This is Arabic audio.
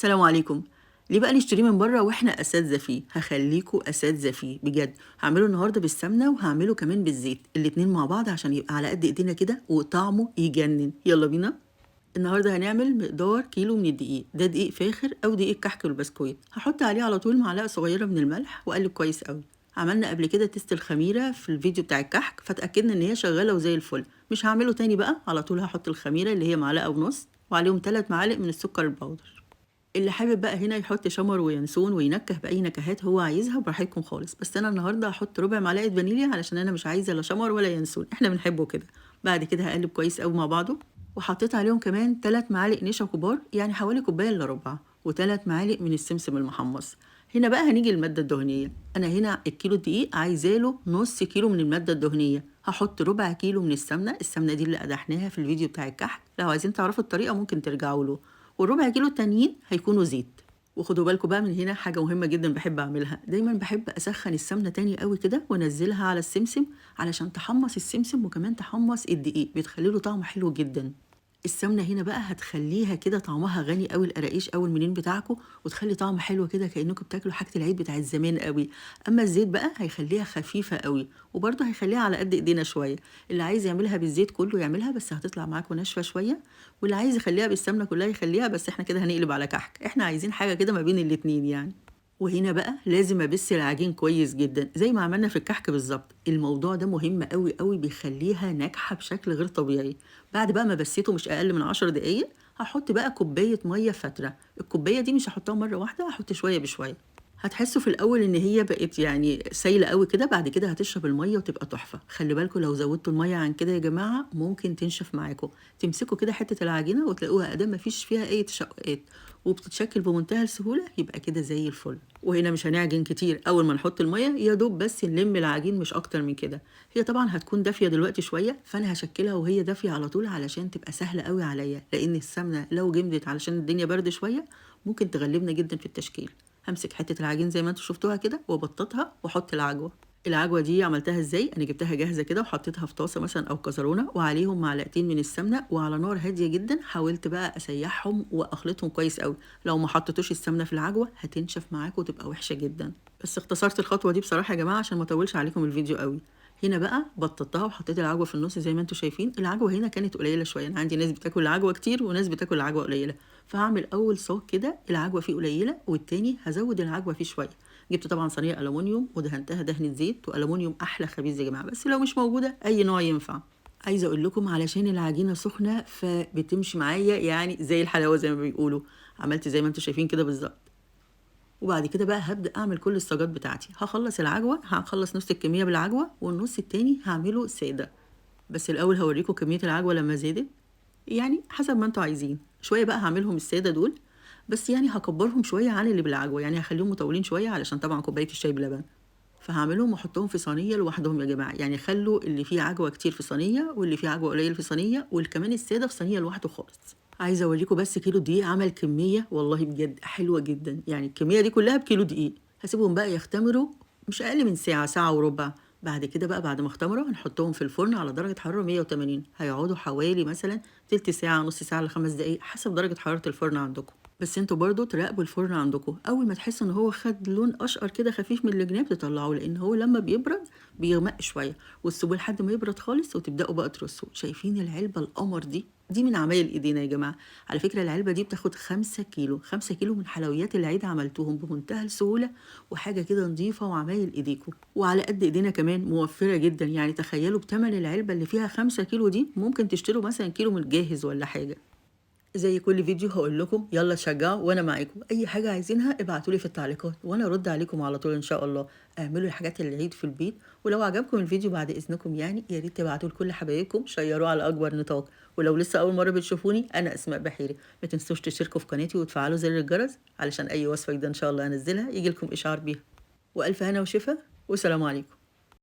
السلام عليكم. ليه بقى نشتريه من بره واحنا اساتذه فيه؟ هخليكوا اساتذه فيه بجد. هعمله النهارده بالسمنه وهعمله كمان بالزيت، الاتنين مع بعض عشان يبقى على قد ايدينا كده وطعمه يجنن. يلا بينا. النهارده هنعمل مقدار كيلو من الدقيق، ده دقيق فاخر او دقيق كحك والبسكويت. هحط عليه على طول معلقه صغيره من الملح واقلب كويس قوي. عملنا قبل كده تيست الخميره في الفيديو بتاع الكحك، فتاكدنا ان هي شغاله وزي الفل. مش هعمله تاني بقى، على طول هحط الخميره اللي هي معلقه ونص وعليهم 3 معالق من السكر البودر. اللي حابب بقى هنا يحط شمر وينسون وينكه بأي نكهات هو عايزها براحتكم خالص، بس أنا النهاردة هحط ربع معلقة فانيليا علشان أنا مش عايزة لا شمر ولا ينسون، إحنا بنحبه كده. بعد كده هقلب كويس قوي مع بعضه، وحطيت عليهم كمان 3 معالق نشا كبار، يعني حوالي كوباية إلا ربع، و3 معالق من السمسم المحمص. هنا بقى هنيجي للمادة الدهنية. أنا هنا الكيلو دقيق عايزاله نص كيلو من المادة الدهنية. هحط ربع كيلو من السمنة دي اللي قدحناها في الفيديو بتاع الكحك، لو عايزين تعرفوا الطريقة ممكن ترجعوا له. والربع كيلو التانيين هيكونوا زيت. وخدوا بالكم بقى من هنا حاجة مهمة جدا بحب أعملها، دايما بحب أسخن السمنة تاني قوي كده وأنزلها على السمسم علشان تحمص السمسم وكمان تحمص الدقيق، بتخليله طعمه حلو جدا. السمنة هنا بقى هتخليها كده طعمها غني قوي، القراقيش أو المنين بتاعكم، وتخلي طعم حلو كده كأنكم بتاكلوا حاجة العيد بتاعت زمان قوي. أما الزيت بقى هيخليها خفيفة قوي، وبرضه هيخليها على قد إيدينا شوية. اللي عايز يعملها بالزيت كله يعملها، بس هتطلع معاكم ناشفة شوية. واللي عايز يخليها بالسمنة كلها يخليها، بس احنا كده هنقلب على كحك، احنا عايزين حاجة كده ما بين الاتنين يعني. وهنا بقى لازم ابس العجين كويس جدا زي ما عملنا في الكحك بالظبط. الموضوع ده مهم قوي قوي، بيخليها ناجحه بشكل غير طبيعي. بعد بقى ما بسيته مش اقل من 10 دقايق، هحط بقى كوبايه ميه فتره. الكوبايه دي مش هحطها مره واحده، هحط شويه بشويه. هتحسوا في الاول ان هي بقت يعني سايله قوي كده، بعد كده هتشرب الميه وتبقى تحفه. خلي بالكم لو زودتوا الميه عن كده يا جماعه ممكن تنشف معاكم. تمسكوا كده حته العجينه وتلاقوها ادام مفيش فيها اي تشققات وبتتشكل بمنتهى السهوله، يبقى كده زي الفل. وهنا مش هنعجن كتير، اول ما نحط الميه يا دوب بس نلم العجين مش اكتر من كده. هي طبعا هتكون دافيه دلوقتي شويه، فانا هشكلها وهي دافيه على طول علشان تبقى سهله قوي عليا، لان السمنه لو جمدت علشان الدنيا برد شويه ممكن تغلبنا جدا في التشكيل. همسك حته العجين زي ما انتوا شفتوها كده وابططها واحط العجوه. العجوه دي عملتها ازاي؟ انا جبتها جاهزه كده وحطيتها في طاسه مثلا او كزرونه، وعليهم معلقتين من السمنه، وعلى نار هاديه جدا حاولت بقى اسيحهم واخلطهم كويس قوي. لو ما حطيتوش السمنه في العجوه هتنشف معاكم وتبقى وحشه جدا. بس اختصرت الخطوه دي بصراحه يا جماعه عشان ما اطولش عليكم الفيديو قوي. هنا بقى بططتها وحطيت العجوه في النص زي ما انتوا شايفين. العجوه هنا كانت قليله شويه، انا عندي ناس بتاكل العجوه كتير وناس بتاكل العجوه قليله، فهعمل اول صاج كده العجوه فيه قليله، والتاني هزود العجوه فيه شويه. جبت طبعا صينيه الومنيوم ودهنتها دهنه زيت، والومنيوم احلى خبيز يا جماعه، بس لو مش موجوده اي نوع ينفع. عايزه اقول لكم علشان العجينه سخنه فبتمشي معايا يعني زي الحلاوه زي ما بيقولوا. عملت زي ما انتوا شايفين كده بالظبط. وبعد كده بقى هبدأ أعمل كل الصاجات بتاعتي. هخلص العجوة، هخلص نص الكمية بالعجوة والنص التاني هعمله سادة. بس الأول هوريكم كمية العجوة لما زادت، يعني حسب ما انتوا عايزين. شوية بقى هعملهم السادة دول، بس يعني هكبرهم شوية عن اللي بالعجوة، يعني هخليهم مطولين شوية علشان طبعا كوباية الشاي بلبن. فهعملهم واحطهم في صينية لوحدهم يا جماعة، يعني خلوا اللي فيه عجوة كتير في صينية واللي فيه عجوة قليل في صينية، والكمان السادة في صينية لوحده خالص. عايزة اوريكم بس كيلو دقيق عمل كمية والله بجد حلوة جدا، يعني الكمية دي كلها بكيلو دقيق. هسيبهم بقى يختمروا مش اقل من ساعة، ساعة وربع. بعد كده بقى بعد ما اختمروا هنحطهم في الفرن على درجة حرارة 180. هيقعدوا حوالي مثلا تلت ساعة، نص ساعة، لخمس دقايق حسب درجة حرارة الفرن عندكم. بس انتوا برضو تراقبوا الفرن عندكم، اول ما تحسوا ان هو خد لون اشقر كده خفيف من الجناب تطلعوه، لان هو لما بيبرد بيغمق شويه، وتسيبوه لحد ما يبرد خالص وتبداوا بقى ترصوا. شايفين العلبه القمر دي من عمايل ايدينا يا جماعه. على فكره العلبه دي بتاخد 5 كيلو، 5 كيلو من حلويات العيد عملتوهم بمنتهى السهوله، وحاجه كده نظيفه وعمايل ايديكم وعلى قد ايدينا كمان، موفره جدا. يعني تخيلوا بتمن العلبه اللي فيها 5 كيلو دي ممكن تشتروا مثلا كيلو من الجاهز ولا حاجه. زي كل فيديو هقول لكم يلا تشجعوا وانا معاكم، اي حاجه عايزينها ابعتوا لي في التعليقات وانا ارد عليكم على طول ان شاء الله. اعملوا الحاجات اللي العيد في البيت. ولو عجبكم الفيديو بعد اذنكم يعني يا ريت تبعتوه لكل حبايبكم، شيروه على اكبر نطاق. ولو لسه اول مره بتشوفوني انا اسماء بحيري، ما تنسوش تشتركوا في قناتي وتفعلوا زر الجرس علشان اي وصفه جديده ان شاء الله انزلها يجي لكم اشعار بيها. والف هنا وشفا، والسلام عليكم.